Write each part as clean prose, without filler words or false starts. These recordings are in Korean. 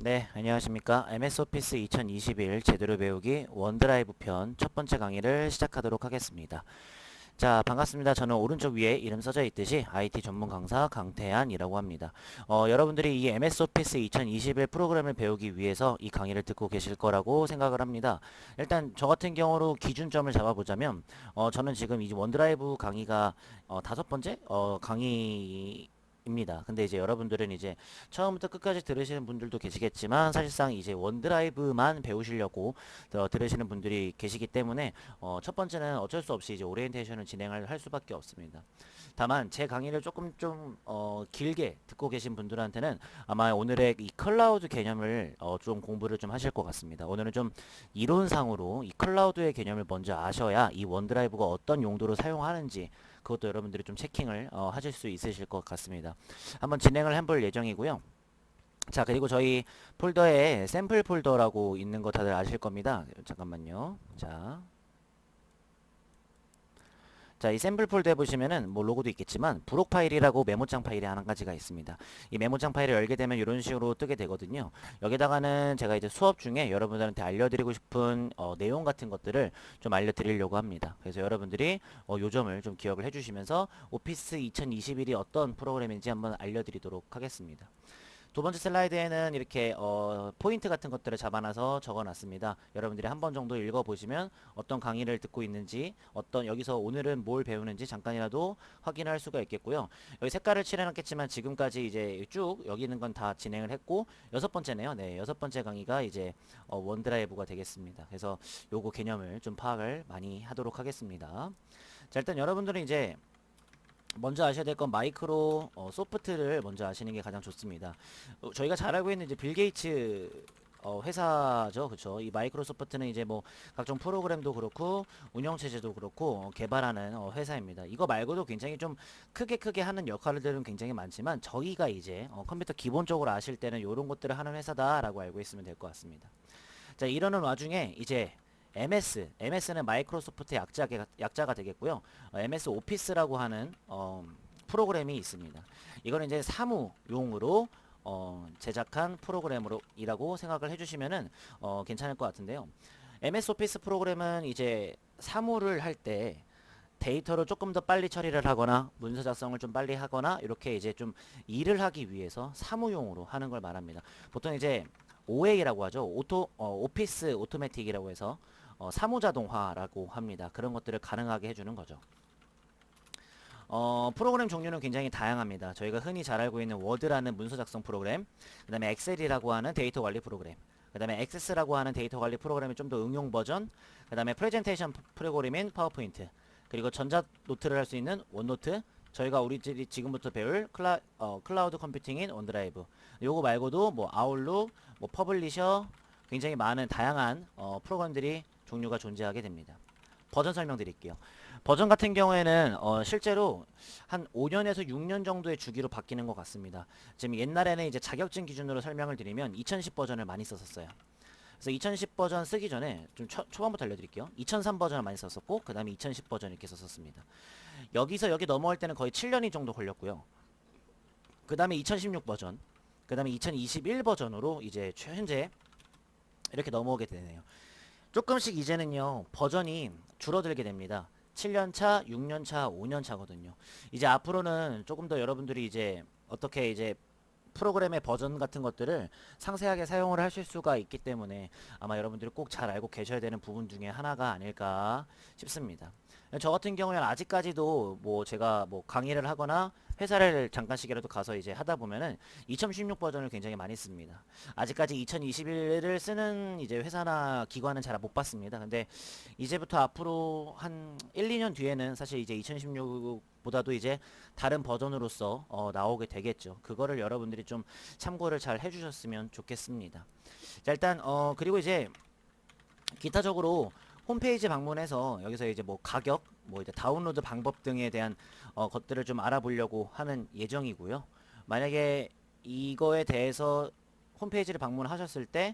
네, 안녕하십니까. MS 오피스 2021 제대로 배우기 원드라이브 편 첫 번째 강의를 시작하도록 하겠습니다. 자, 반갑습니다. 저는 오른쪽 위에 이름 써져 있듯이 IT 전문 강사 강태한이라고 합니다. 여러분들이 이 MS 오피스 2021 프로그램을 배우기 위해서 이 강의를 듣고 계실 거라고 생각을 합니다. 일단 저 같은 경우로 기준점을 잡아보자면 저는 지금 이 원드라이브 강의가 다섯 번째 강의 입니다. 근데 이제 여러분들은 이제 처음부터 끝까지 들으시는 분들도 계시겠지만 사실상 이제 원드라이브만 배우시려고 들으시는 분들이 계시기 때문에 첫 번째는 어쩔 수 없이 이제 오리엔테이션을 진행을 할 수밖에 없습니다. 다만 제 강의를 조금 좀 길게 듣고 계신 분들한테는 아마 오늘의 이 클라우드 개념을 좀 공부를 좀 하실 것 같습니다. 오늘은 좀 이론상으로 이 클라우드의 개념을 먼저 아셔야 이 원드라이브가 어떤 용도로 사용하는지 그것도 여러분들이 좀 체킹을 하실 수 있으실 것 같습니다. 한번 진행을 해볼 예정이고요. 자, 그리고 저희 폴더에 샘플 폴더라고 있는 거 다들 아실 겁니다. 잠깐만요. 자, 이 샘플 폴더에 보시면은 뭐 로고도 있겠지만 부록 파일이라고 메모장 파일이 한 가지가 있습니다. 이 메모장 파일을 열게 되면 이런 식으로 뜨게 되거든요. 여기다가는 제가 이제 수업 중에 여러분들한테 알려드리고 싶은 내용 같은 것들을 좀 알려드리려고 합니다. 그래서 여러분들이 요 점을 좀 기억을 해주시면서 오피스 2021이 어떤 프로그램인지 한번 알려드리도록 하겠습니다. 두 번째 슬라이드에는 이렇게 포인트 같은 것들을 잡아놔서 적어놨습니다. 여러분들이 한 번 정도 읽어보시면 어떤 강의를 듣고 있는지 여기서 오늘은 뭘 배우는지 잠깐이라도 확인할 수가 있겠고요. 여기 색깔을 칠해놨겠지만 지금까지 이제 쭉 여기 있는 건 다 진행을 했고 여섯 번째네요. 네, 여섯 번째 강의가 이제 원드라이브가 되겠습니다. 그래서 요거 개념을 좀 파악을 많이 하도록 하겠습니다. 자, 일단 여러분들은 이제 먼저 아셔야 될 건 마이크로 소프트를 먼저 아시는 게 가장 좋습니다. 저희가 잘 알고 있는 이제 빌 게이츠 회사죠. 그쵸? 이 마이크로소프트는 이제 뭐 각종 프로그램도 그렇고 운영체제도 그렇고 개발하는 회사입니다. 이거 말고도 굉장히 좀 크게 하는 역할들은 굉장히 많지만 저희가 이제 컴퓨터 기본적으로 아실 때는 이런 것들을 하는 회사다라고 알고 있으면 될 것 같습니다. 자, 이러는 와중에 이제 MS는 마이크로소프트 약자가 되겠고요. MS 오피스라고 하는 프로그램이 있습니다. 이거는 이제 사무용으로 제작한 프로그램이라고 생각을 해주시면은 괜찮을 것 같은데요. MS 오피스 프로그램은 이제 사무를 할 때 데이터를 조금 더 빨리 처리를 하거나 문서 작성을 좀 빨리 하거나 이렇게 이제 좀 일을 하기 위해서 사무용으로 하는 걸 말합니다. 보통 이제 OA라고 하죠. 오피스 오토매틱이라고 해서 사무자동화라고 합니다. 그런 것들을 가능하게 해주는 거죠. 프로그램 종류는 굉장히 다양합니다. 저희가 흔히 잘 알고 있는 워드라는 문서 작성 프로그램, 그 다음에 엑셀이라고 하는 데이터 관리 프로그램, 그 다음에 액세스라고 하는 데이터 관리 프로그램의 좀 더 응용 버전, 그 다음에 프레젠테이션 프로그램인 파워포인트, 그리고 전자 노트를 할 수 있는 원노트, 저희가 우리들이 지금부터 배울 클라우드 컴퓨팅인 원드라이브, 요거 말고도 뭐 아웃룩, 뭐 퍼블리셔, 굉장히 많은 다양한 프로그램들이 종류가 존재하게 됩니다. 버전 설명드릴게요. 버전 같은 경우에는 실제로 한 5년에서 6년 정도의 주기로 바뀌는 것 같습니다. 지금 옛날에는 이제 자격증 기준으로 설명을 드리면 2010 버전을 많이 썼었어요. 그래서 2010 버전 쓰기 전에 좀 초반부터 알려드릴게요. 2003 버전을 많이 썼었고 그 다음에 2010 버전 이렇게 썼었습니다. 여기서 여기 넘어갈 때는 거의 7년이 정도 걸렸고요. 그 다음에 2016 버전, 그 다음에 2021 버전으로 이제 현재 이렇게 넘어오게 되네요. 조금씩 이제는요 버전이 줄어들게 됩니다. 7년차, 6년차, 5년차거든요. 이제 앞으로는 조금 더 여러분들이 이제 어떻게 이제 프로그램의 버전 같은 것들을 상세하게 사용을 하실 수가 있기 때문에 아마 여러분들이 꼭 잘 알고 계셔야 되는 부분 중에 하나가 아닐까 싶습니다. 저 같은 경우에는 아직까지도 뭐 제가 뭐 강의를 하거나 회사를 잠깐씩이라도 가서 이제 하다 보면은 2016 버전을 굉장히 많이 씁니다. 아직까지 2021을 쓰는 이제 회사나 기관은 잘 못 봤습니다. 근데 이제부터 앞으로 한 1, 2년 뒤에는 사실 이제 2016보다도 이제 다른 버전으로서 나오게 되겠죠. 그거를 여러분들이 좀 참고를 잘 해주셨으면 좋겠습니다. 자, 일단 그리고 이제 기타적으로 홈페이지 방문해서 여기서 이제 뭐 가격, 뭐 이제 다운로드 방법 등에 대한 것들을 좀 알아보려고 하는 예정이고요. 만약에 이거에 대해서 홈페이지를 방문하셨을 때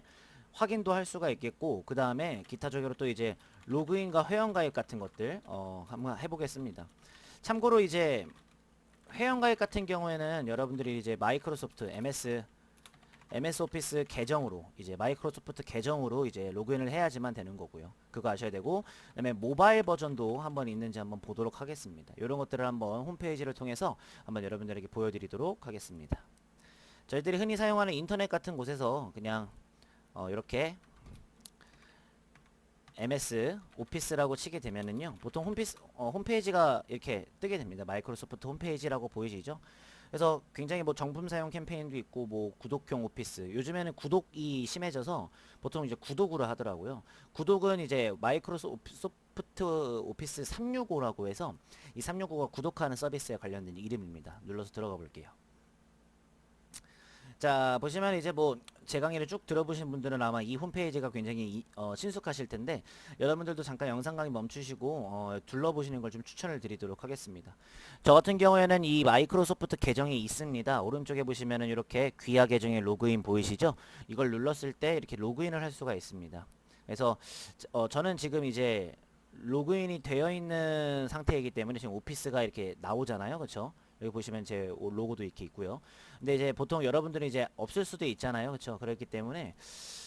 확인도 할 수가 있겠고, 그 다음에 기타적으로 또 이제 로그인과 회원가입 같은 것들 한번 해보겠습니다. 참고로 이제 회원가입 같은 경우에는 여러분들이 이제 마이크로소프트 MS MS 오피스 계정으로 이제 마이크로소프트 계정으로 이제 로그인을 해야지만 되는 거고요. 그거 아셔야 되고, 그다음에 모바일 버전도 한번 있는지 한번 보도록 하겠습니다. 이런 것들을 한번 홈페이지를 통해서 한번 여러분들에게 보여드리도록 하겠습니다. 저희들이 흔히 사용하는 인터넷 같은 곳에서 그냥 이렇게 MS 오피스라고 치게 되면은요, 보통 홈페이지가 이렇게 뜨게 됩니다. 마이크로소프트 홈페이지라고 보이시죠? 그래서 굉장히 뭐 정품 사용 캠페인도 있고 뭐 구독형 오피스, 요즘에는 구독이 심해져서 보통 이제 구독으로 하더라고요. 구독은 이제 마이크로소프트 오피스 365라고 해서 이 365가 구독하는 서비스에 관련된 이름입니다. 눌러서 들어가 볼게요. 자, 보시면 이제 뭐 제 강의를 쭉 들어보신 분들은 아마 이 홈페이지가 굉장히 친숙하실 텐데, 여러분들도 잠깐 영상 강의 멈추시고 둘러보시는 걸 좀 추천을 드리도록 하겠습니다. 저 같은 경우에는 이 마이크로소프트 계정이 있습니다. 오른쪽에 보시면은 이렇게 귀하 계정의 로그인 보이시죠? 이걸 눌렀을 때 이렇게 로그인을 할 수가 있습니다. 그래서 저는 지금 이제 로그인이 되어 있는 상태이기 때문에 지금 오피스가 이렇게 나오잖아요. 그렇죠? 여기 보시면 제 로고도 이렇게 있고요. 근데 이제 보통 여러분들은 이제 없을 수도 있잖아요. 그렇죠? 그렇기 때문에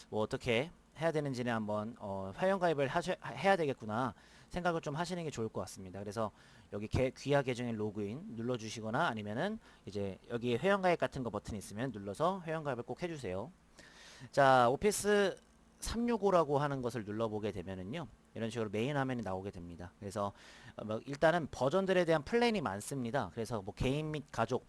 뭐 어떻게 해야 되는지는 한번 회원가입을 해야 되겠구나 생각을 좀 하시는 게 좋을 것 같습니다. 그래서 여기 귀하 계정의 로그인 눌러주시거나, 아니면은 이제 여기 회원가입 같은 거 버튼 있으면 눌러서 회원가입을 꼭 해주세요. 자, 오피스 365라고 하는 것을 눌러보게 되면은요, 이런 식으로 메인 화면이 나오게 됩니다. 그래서 뭐 일단은 버전들에 대한 플랜이 많습니다. 그래서 뭐 개인 및 가족,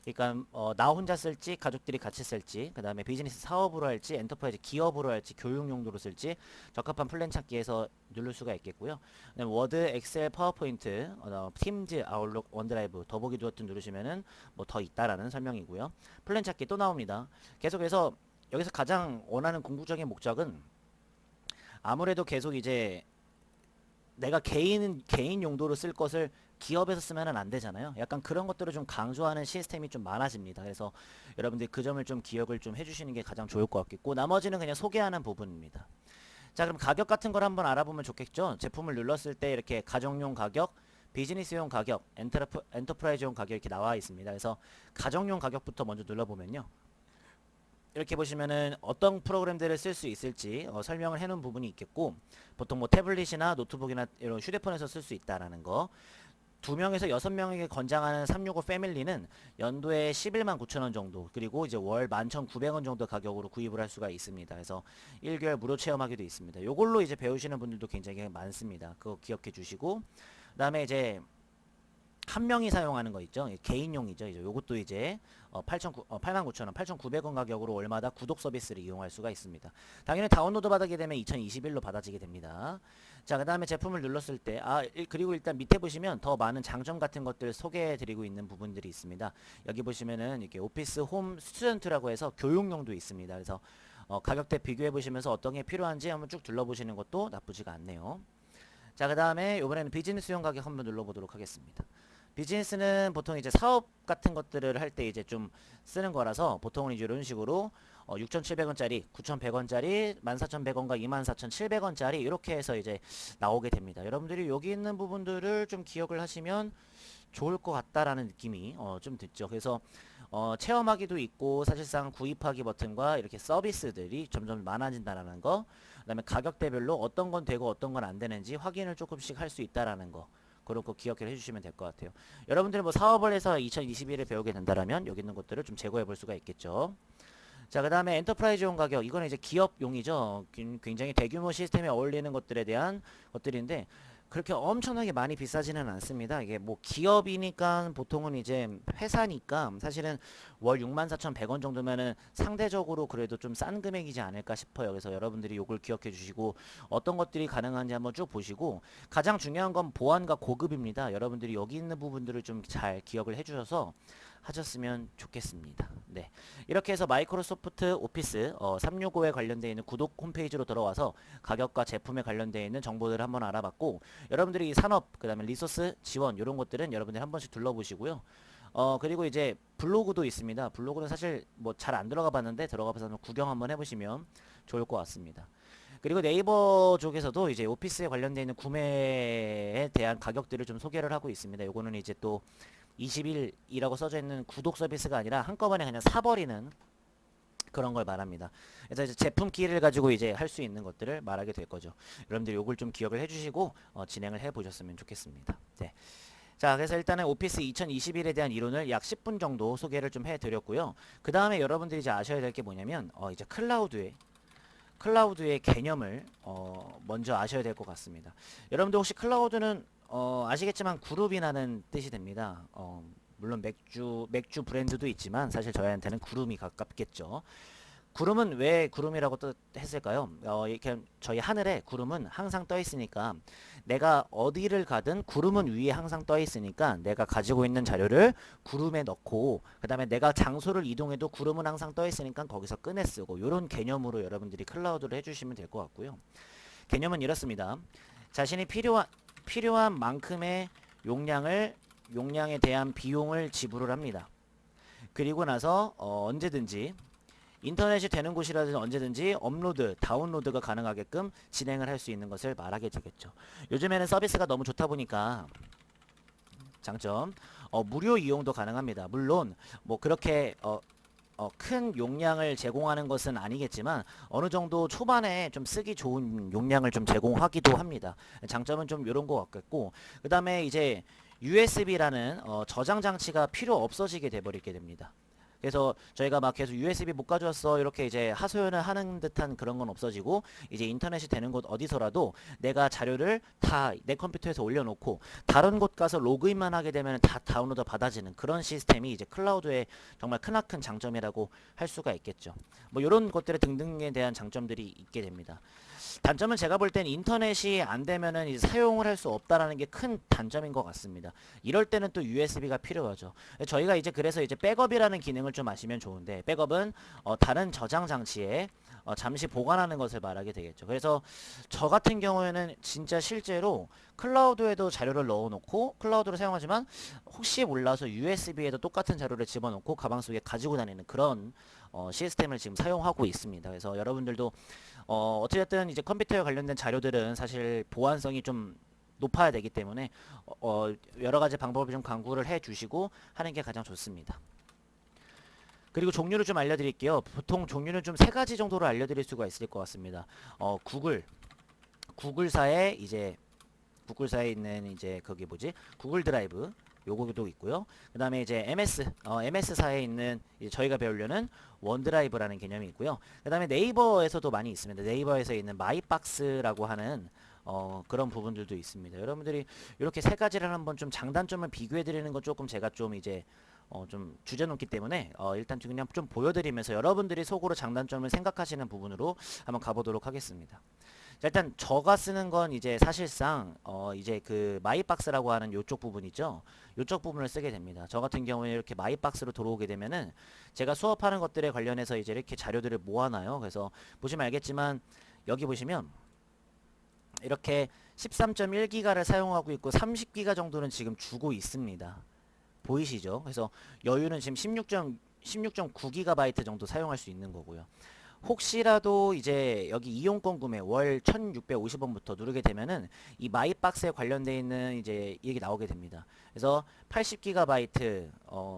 그러니까 나 혼자 쓸지 가족들이 같이 쓸지, 그 다음에 비즈니스 사업으로 할지, 엔터프라이즈 기업으로 할지, 교육 용도로 쓸지 적합한 플랜 찾기에서 누를 수가 있겠고요. 그다음에 워드, 엑셀, 파워포인트, 팀즈, 아웃룩, 원드라이브, 더보기 두 버튼 누르시면은 뭐 더 있다라는 설명이고요. 플랜 찾기 또 나옵니다. 계속해서 여기서 가장 원하는 궁극적인 목적은 아무래도 계속 이제 내가 개인 용도로 쓸 것을 기업에서 쓰면은 안 되잖아요. 약간 그런 것들을 좀 강조하는 시스템이 좀 많아집니다. 그래서 여러분들이 그 점을 좀 기억을 좀 해주시는 게 가장 좋을 것 같겠고, 나머지는 그냥 소개하는 부분입니다. 자, 그럼 가격 같은 걸 한번 알아보면 좋겠죠. 제품을 눌렀을 때 이렇게 가정용 가격, 비즈니스용 가격, 엔터프라이즈용 가격 이렇게 나와 있습니다. 그래서 가정용 가격부터 먼저 눌러보면요, 이렇게 보시면은 어떤 프로그램들을 쓸 수 있을지 설명을 해놓은 부분이 있겠고, 보통 뭐 태블릿이나 노트북이나 이런 휴대폰에서 쓸 수 있다라는 거, 2명에서 6명에게 권장하는 365 패밀리는 연도에 11만 9천 원 정도, 그리고 이제 월 11,900원 정도 가격으로 구입을 할 수가 있습니다. 그래서 1개월 무료 체험하기도 있습니다. 요걸로 이제 배우시는 분들도 굉장히 많습니다. 그거 기억해 주시고, 그 다음에 이제 한 명이 사용하는 거 있죠. 개인용이죠. 이제 요것도 이제 89,000원, 8,900원 가격으로 월마다 구독 서비스를 이용할 수가 있습니다. 당연히 다운로드 받게 되면 2021로 받아지게 됩니다. 자, 그 다음에 제품을 눌렀을 때, 그리고 일단 밑에 보시면 더 많은 장점 같은 것들 소개해 드리고 있는 부분들이 있습니다. 여기 보시면은 이렇게 오피스 홈 스튜던트라고 해서 교육용도 있습니다. 그래서 가격대 비교해 보시면서 어떤 게 필요한지 한번 쭉 둘러보시는 것도 나쁘지가 않네요. 자, 그 다음에 이번에는 비즈니스용 가격 한번 눌러보도록 하겠습니다. 비즈니스는 보통 이제 사업 같은 것들을 할 때 이제 좀 쓰는 거라서, 보통은 이제 이런 식으로 6,700원짜리, 9,100원짜리, 14,100원과 24,700원짜리 이렇게 해서 이제 나오게 됩니다. 여러분들이 여기 있는 부분들을 좀 기억을 하시면 좋을 것 같다라는 느낌이 좀 듣죠. 그래서 체험하기도 있고, 사실상 구입하기 버튼과 이렇게 서비스들이 점점 많아진다라는 거, 그 다음에 가격대별로 어떤 건 되고 어떤 건 안 되는지 확인을 조금씩 할 수 있다라는 거, 그런 거 기억을 해주시면 될 것 같아요. 여러분들이 뭐 사업을 해서 2021을 배우게 된다라면 여기 있는 것들을 좀 제거해 볼 수가 있겠죠. 자, 그 다음에 엔터프라이즈용 가격, 이거는 이제 기업용이죠. 굉장히 대규모 시스템에 어울리는 것들에 대한 것들인데, 그렇게 엄청나게 많이 비싸지는 않습니다. 이게 뭐 기업이니까, 보통은 이제 회사니까 사실은 월 64,100원 정도면은 상대적으로 그래도 좀 싼 금액이지 않을까 싶어요. 그래서 여러분들이 요걸 기억해 주시고, 어떤 것들이 가능한지 한번 쭉 보시고, 가장 중요한 건 보안과 고급입니다. 여러분들이 여기 있는 부분들을 좀 잘 기억을 해 주셔서 하셨으면 좋겠습니다. 네, 이렇게 해서 마이크로소프트 오피스 365에 관련되어 있는 구독 홈페이지로 들어와서 가격과 제품에 관련되어 있는 정보들을 한번 알아봤고, 여러분들이 이 산업, 그 다음에 리소스 지원 이런 것들은 여러분들이 한 번씩 둘러보시고요. 그리고 이제 블로그도 있습니다. 블로그는 사실 뭐 잘 안 들어가 봤는데, 들어가 봐서 구경 한번 해보시면 좋을 것 같습니다. 그리고 네이버 쪽에서도 이제 오피스에 관련되어 있는 구매에 대한 가격들을 좀 소개를 하고 있습니다. 요거는 이제 또 20일이라고 써져 있는 구독 서비스가 아니라 한꺼번에 그냥 사버리는 그런 걸 말합니다. 그래서 이제 제품 키를 가지고 이제 할 수 있는 것들을 말하게 될 거죠. 여러분들 요걸 좀 기억을 해주시고 진행을 해보셨으면 좋겠습니다. 네. 자, 그래서 일단은 오피스 2021에 대한 이론을 약 10분 정도 소개를 좀 해드렸고요. 그 다음에 여러분들이 이제 아셔야 될 게 뭐냐면 이제 클라우드의 개념을 먼저 아셔야 될 것 같습니다. 여러분들 혹시 클라우드는 아시겠지만 그룹이라는 뜻이 됩니다. 물론 맥주 브랜드도 있지만 사실 저희한테는 구름이 가깝겠죠. 구름은 왜 구름이라고 했을까요? 이렇게 저희 하늘에 구름은 항상 떠 있으니까 내가 어디를 가든 구름은 위에 항상 떠 있으니까 내가 가지고 있는 자료를 구름에 넣고 그 다음에 내가 장소를 이동해도 구름은 항상 떠 있으니까 거기서 꺼내 쓰고 이런 개념으로 여러분들이 클라우드를 해주시면 될 것 같고요. 개념은 이렇습니다. 자신이 필요한 만큼의 용량에 대한 비용을 지불을 합니다. 그리고 나서 언제든지 인터넷이 되는 곳이라든지 언제든지 업로드, 다운로드가 가능하게끔 진행을 할 수 있는 것을 말하게 되겠죠. 요즘에는 서비스가 너무 좋다 보니까 장점, 무료 이용도 가능합니다. 물론 뭐 그렇게 큰 용량을 제공하는 것은 아니겠지만 어느 정도 초반에 좀 쓰기 좋은 용량을 좀 제공하기도 합니다. 장점은 좀 이런 것 같겠고, 그 다음에 이제 USB라는 저장 장치가 필요 없어지게 돼버리게 됩니다. 그래서 저희가 막 계속 USB 못 가져왔어 이렇게 이제 하소연을 하는 듯한 그런 건 없어지고 이제 인터넷이 되는 곳 어디서라도 내가 자료를 다 내 컴퓨터에서 올려놓고 다른 곳 가서 로그인만 하게 되면 다 다운로드 받아지는 그런 시스템이 이제 클라우드의 정말 크나큰 장점이라고 할 수가 있겠죠. 뭐 이런 것들의 등등에 대한 장점들이 있게 됩니다. 단점은 제가 볼 땐 인터넷이 안 되면은 이제 사용을 할 수 없다라는 게 큰 단점인 것 같습니다. 이럴 때는 또 USB가 필요하죠. 저희가 이제 그래서 이제 백업이라는 기능을 좀 아시면 좋은데, 백업은 다른 저장 장치에 잠시 보관하는 것을 말하게 되겠죠. 그래서 저 같은 경우에는 진짜 실제로 클라우드에도 자료를 넣어놓고 클라우드를 사용하지만 혹시 몰라서 USB에도 똑같은 자료를 집어넣고 가방 속에 가지고 다니는 그런 시스템을 지금 사용하고 있습니다. 그래서 여러분들도 어찌됐든 이제 컴퓨터에 관련된 자료들은 사실 보안성이 좀 높아야 되기 때문에 여러 가지 방법을 좀 강구를 해 주시고 하는 게 가장 좋습니다. 그리고 종류를 좀 알려드릴게요. 보통 종류는 좀 3가지 정도로 알려드릴 수가 있을 것 같습니다. 구글사에 있는 이제 거기 뭐지? 구글 드라이브 요거도 있고요. 그 다음에 이제 MS사에 있는 이제 저희가 배우려는 원드라이브라는 개념이 있고요. 그 다음에 네이버에서도 많이 있습니다. 네이버에서 있는 마이박스라고 하는 그런 부분들도 있습니다. 여러분들이 이렇게 3가지를 한번 좀 장단점을 비교해 드리는 건 조금 제가 좀 이제 좀 주제넘기 때문에 일단 그냥 좀 보여드리면서 여러분들이 속으로 장단점을 생각하시는 부분으로 한번 가보도록 하겠습니다. 자, 일단 저가 쓰는 건 이제 사실상 이제 그 마이박스라고 하는 요쪽 부분 있죠. 요쪽 부분을 쓰게 됩니다. 저 같은 경우에 이렇게 마이박스로 들어오게 되면은 제가 수업하는 것들에 관련해서 이제 이렇게 자료들을 모아놔요. 그래서 보시면 알겠지만 여기 보시면 이렇게 13.1기가를 사용하고 있고 30기가 정도는 지금 주고 있습니다. 보이시죠? 그래서 여유는 지금 16.9GB 정도 사용할 수 있는 거고요. 혹시라도 이제 여기 이용권 구매 월 1650원부터 누르게 되면은 이 마이박스에 관련되어 있는 이제 이게 나오게 됩니다. 그래서 80GB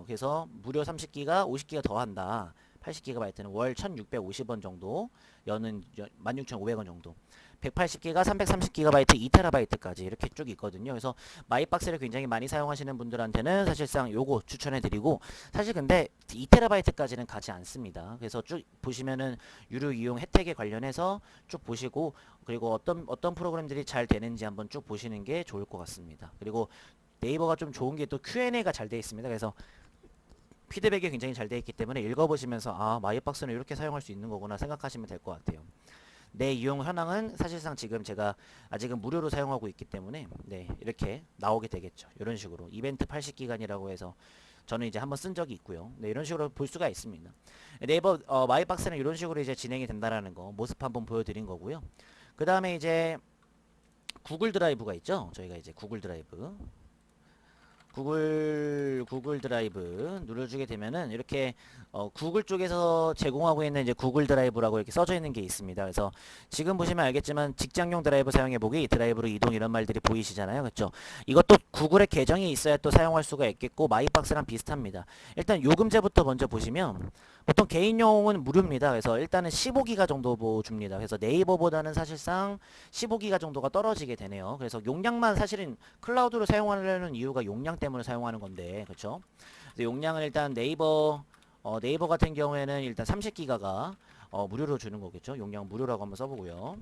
그래서 무료 30기가 50기가 더한다. 80GB는 월 1650원 정도, 여는 16,500원 정도. 180기가 330GB 2TB까지 이렇게 쭉 있거든요. 그래서 마이박스를 굉장히 많이 사용하시는 분들한테는 사실상 요거 추천해드리고, 사실 근데 2TB까지는 가지 않습니다. 그래서 쭉 보시면은 유료 이용 혜택에 관련해서 쭉 보시고, 그리고 어떤 프로그램들이 잘 되는지 한번 쭉 보시는 게 좋을 것 같습니다. 그리고 네이버가 좀 좋은 게 또 Q&A가 잘 되어 있습니다. 그래서 피드백이 굉장히 잘 되어 있기 때문에 읽어보시면서 아, 마이박스는 이렇게 사용할 수 있는 거구나 생각하시면 될 것 같아요. 내 이용 현황은 사실상 지금 제가 아직은 무료로 사용하고 있기 때문에 네, 이렇게 나오게 되겠죠. 이런 식으로 이벤트 80기간이라고 해서 저는 이제 한번 쓴 적이 있고요. 네, 이런 식으로 볼 수가 있습니다. 네이버 마이박스는 이런 식으로 이제 진행이 된다라는 거 모습 한번 보여드린 거고요. 그 다음에 이제 구글 드라이브가 있죠. 저희가 이제 구글 드라이브 눌러주게 되면은 이렇게 구글 쪽에서 제공하고 있는 이제 구글 드라이브라고 이렇게 써져 있는 게 있습니다. 그래서 지금 보시면 알겠지만 직장용 드라이브 사용해보기, 드라이브로 이동 이런 말들이 보이시잖아요. 그렇죠? 이것도 구글의 계정이 있어야 또 사용할 수가 있겠고 마이박스랑 비슷합니다. 일단 요금제부터 먼저 보시면 보통 개인용은 무료입니다. 그래서 일단은 15기가 정도 줍니다. 그래서 네이버보다는 사실상 15기가 정도가 떨어지게 되네요. 그래서 용량만 사실은 클라우드로 사용하려는 이유가 용량 때문에 사용하는 건데, 그렇죠? 용량은 일단 네이버 같은 경우에는 일단 30기가가 무료로 주는 거겠죠. 용량 무료라고 한번 써보고요.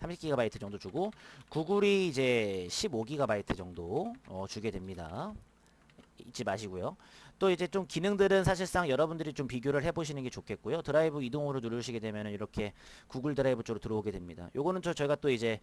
30GB 정도 주고, 구글이 이제 15GB 정도 주게 됩니다. 잊지 마시고요. 또 이제 좀 기능들은 사실상 여러분들이 좀 비교를 해보시는 게 좋겠고요. 드라이브 이동으로 누르시게 되면은 이렇게 구글 드라이브 쪽으로 들어오게 됩니다. 요거는 저희가 또 이제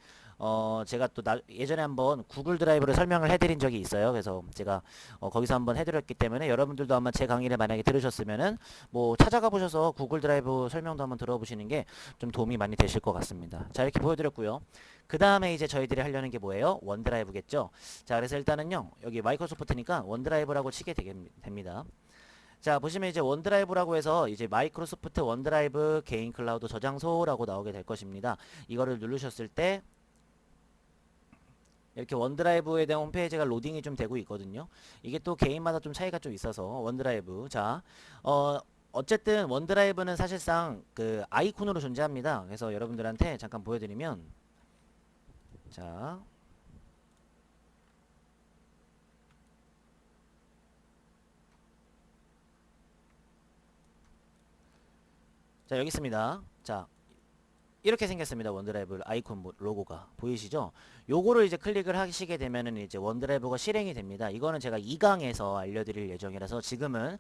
제가 또 예전에 한번 구글 드라이브를 설명을 해드린 적이 있어요. 그래서 제가 거기서 한번 해드렸기 때문에 여러분들도 아마 제 강의를 만약에 들으셨으면은 뭐 찾아가 보셔서 구글 드라이브 설명도 한번 들어보시는 게 좀 도움이 많이 되실 것 같습니다. 자, 이렇게 보여드렸고요. 그 다음에 이제 저희들이 하려는 게 뭐예요? 원드라이브겠죠. 자, 그래서 일단은요, 여기 마이크로소프트니까 원드라이브라고 치게 됩니다. 자, 보시면 이제 원드라이브라고 해서 이제 마이크로소프트 원드라이브 개인 클라우드 저장소라고 나오게 될 것입니다. 이거를 누르셨을 때 이렇게 원드라이브에 대한 홈페이지가 로딩이 좀 되고 있거든요. 이게 또 개인마다 좀 차이가 좀 있어서 원드라이브. 자, 어쨌든 원드라이브는 사실상 그 아이콘으로 존재합니다. 그래서 여러분들한테 잠깐 보여드리면, 자, 여기 있습니다. 자, 이렇게 생겼습니다. 원드라이브 아이콘 로고가 보이시죠? 요거를 이제 클릭을 하시게 되면은 이제 원드라이브가 실행이 됩니다. 이거는 제가 2강에서 알려드릴 예정이라서 지금은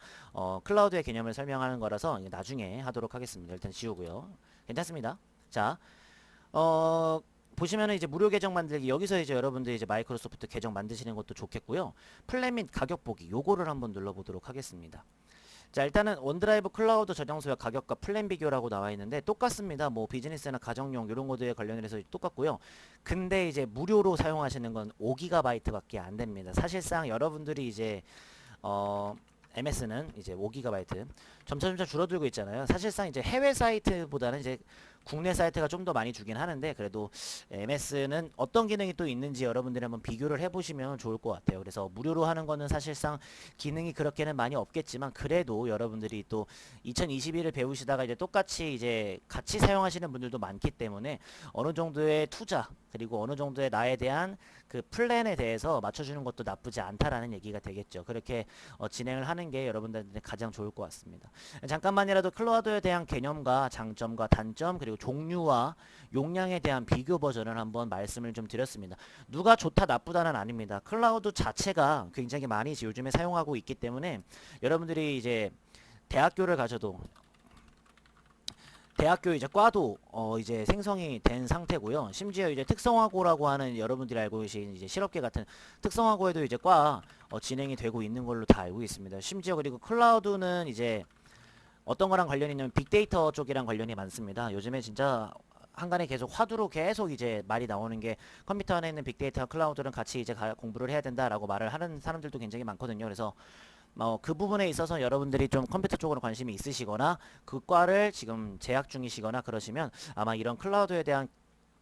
클라우드의 개념을 설명하는 거라서 나중에 하도록 하겠습니다. 일단 지우고요. 괜찮습니다. 자, 보시면은 이제 무료 계정 만들기, 여기서 이제 여러분들 이제 마이크로소프트 계정 만드시는 것도 좋겠고요. 플랜 및 가격 보기, 요거를 한번 눌러보도록 하겠습니다. 자, 일단은 원드라이브 클라우드 저장소와 가격과 플랜 비교라고 나와 있는데 똑같습니다. 뭐 비즈니스나 가정용 이런 것들에 관련해서 똑같고요. 근데 이제 무료로 사용하시는 건 5GB밖에 안 됩니다. 사실상 여러분들이 이제 MS는 이제 5GB 점차 줄어들고 있잖아요. 사실상 이제 해외 사이트보다는 이제 국내 사이트가 좀 더 많이 주긴 하는데, 그래도 MS는 어떤 기능이 또 있는지 여러분들이 한번 비교를 해보시면 좋을 것 같아요. 그래서 무료로 하는 거는 사실상 기능이 그렇게는 많이 없겠지만, 그래도 여러분들이 또 2021을 배우시다가 이제 똑같이 이제 같이 사용하시는 분들도 많기 때문에 어느 정도의 투자, 그리고 어느 정도의 나에 대한 그 플랜에 대해서 맞춰주는 것도 나쁘지 않다라는 얘기가 되겠죠. 그렇게 진행을 하는 게 여러분들한테 가장 좋을 것 같습니다. 잠깐만이라도 클라우드에 대한 개념과 장점과 단점, 그리고 종류와 용량에 대한 비교 버전을 한번 말씀을 좀 드렸습니다. 누가 좋다 나쁘다는 아닙니다. 클라우드 자체가 굉장히 많이 요즘에 사용하고 있기 때문에 여러분들이 이제 대학교를 가셔도 대학교 이제 과도 이제 생성이 된 상태고요. 심지어 이제 특성화고라고 하는 여러분들이 알고 계신 이제 실업계 같은 특성화고에도 이제 과 진행이 되고 있는 걸로 다 알고 있습니다. 심지어 그리고 클라우드는 이제 어떤 거랑 관련이 있냐면 빅데이터 쪽이랑 관련이 많습니다. 요즘에 진짜 한간에 계속 화두로 계속 이제 말이 나오는 게 컴퓨터 안에 있는 빅데이터와 클라우드는 같이 이제 공부를 해야 된다라고 말을 하는 사람들도 굉장히 많거든요. 그래서 그 부분에 있어서 여러분들이 좀 컴퓨터 쪽으로 관심이 있으시거나 그 과를 지금 재학 중이시거나 그러시면 아마 이런 클라우드에 대한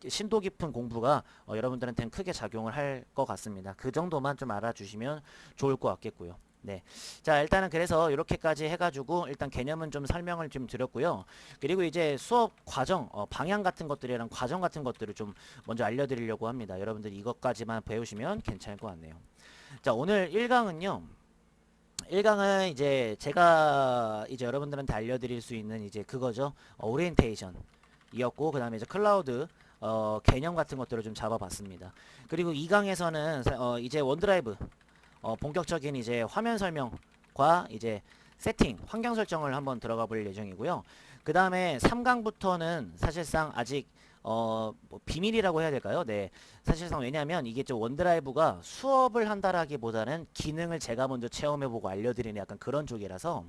심도 깊은 공부가 여러분들한테는 크게 작용을 할 것 같습니다. 그 정도만 좀 알아주시면 좋을 것 같겠고요. 네. 자, 일단은 그래서 이렇게까지 해가지고 일단 개념은 좀 설명을 좀 드렸고요. 그리고 이제 수업 과정, 방향 같은 것들이랑 과정 같은 것들을 좀 먼저 알려드리려고 합니다. 여러분들이 이것까지만 배우시면 괜찮을 것 같네요. 자, 오늘 1강은요. 1강은 이제 제가 이제 여러분들한테 알려드릴 수 있는 이제 그거죠. 오리엔테이션 이었고, 그 다음에 이제 클라우드 개념 같은 것들을 좀 잡아봤습니다. 그리고 2강에서는 이제 원드라이브 본격적인 이제 화면 설명과 이제 세팅, 환경 설정을 한번 들어가 볼 예정이고요. 그 다음에 3강부터는 사실상 아직 뭐 비밀이라고 해야 될까요? 네. 사실상 왜냐하면 이게 좀 원드라이브가 수업을 한다라기보다는 기능을 제가 먼저 체험해보고 알려드리는 약간 그런 쪽이라서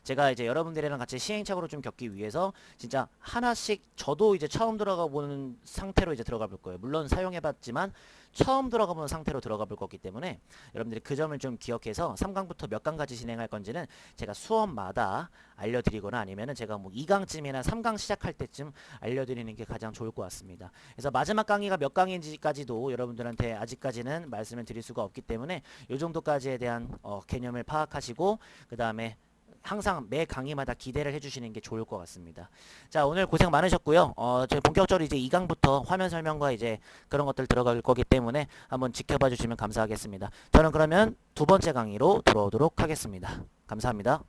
제가 이제 여러분들이랑 같이 시행착오를 좀 겪기 위해서 진짜 하나씩 저도 이제 처음 들어가 보는 상태로 이제 들어가 볼 거예요. 물론 사용해봤지만 처음 들어가 보는 상태로 들어가 볼 거기 때문에 여러분들이 그 점을 좀 기억해서 3강부터 몇 강까지 진행할 건지는 제가 수업마다 알려드리거나 아니면은 제가 뭐 2강쯤이나 3강 시작할 때쯤 알려드리는 게 가장 좋을 것 같습니다. 그래서 마지막 강의가 몇 강인지까지도 여러분들한테 아직까지는 말씀을 드릴 수가 없기 때문에 이 정도까지에 대한 개념을 파악하시고 그 다음에 항상 매 강의마다 기대를 해주시는 게 좋을 것 같습니다. 자, 오늘 고생 많으셨고요. 저희 본격적으로 이제 2강부터 화면 설명과 이제 그런 것들 들어갈 거기 때문에 한번 지켜봐 주시면 감사하겠습니다. 저는 그러면 두 번째 강의로 돌아오도록 하겠습니다. 감사합니다.